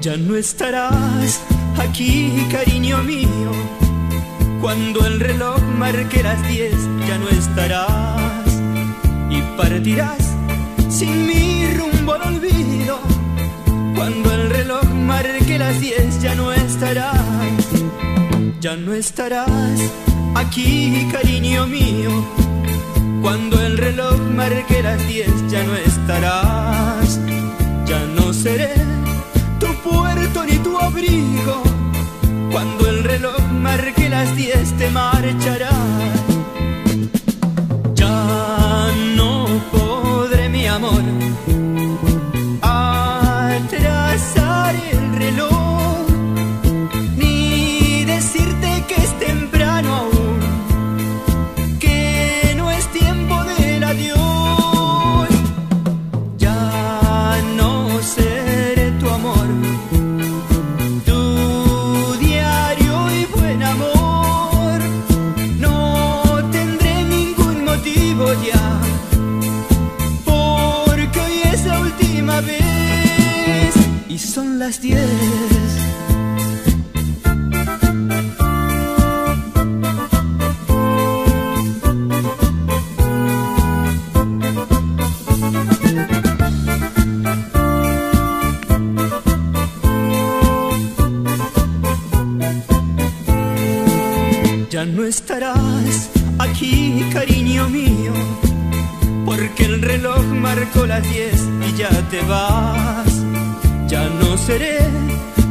Ya no estarás aquí, cariño mío, cuando el reloj marque las 10, ya no estarás y partirás sin mi rumbo al olvido. Cuando el reloj marque las 10, ya no estarás. Ya no estarás aquí, cariño mío, cuando el reloj marque las 10, ya no estarás. Ya no seré tu puerto ni tu abrigo. Cuando el reloj marque las 10 te marcharás. Ya no podré, mi amor, atrasar el reloj, ni decirte que es temprano aún, que no es tiempo del adiós. Ya no seré tu amor, tu diario y buen amor. No tendré ningún motivo ya, porque hoy es la última vez y son las 10. Ya no estarás aquí, cariño mío, porque el reloj marcó las 10 y ya te vas. Ya no seré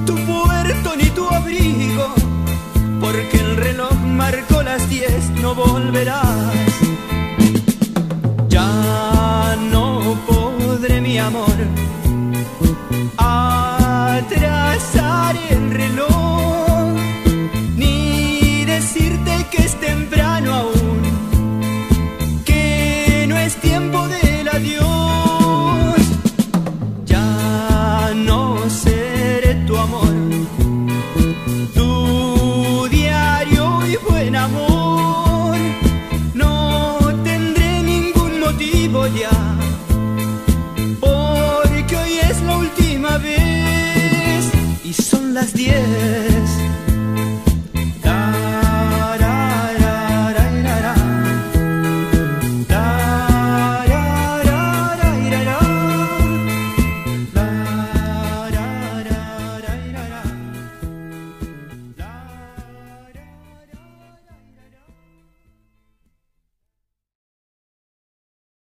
tu puerto ni tu abrigo, porque el reloj marcó las 10, no volverás. Ya no podré, mi amor, atrasar el reloj, ni decirte que es temprano aún, que no es tiempo del adiós. Ya no seré tu amor, tu diario y buen amor. No tendré ningún motivo ya, porque hoy es la última vez y son las 10.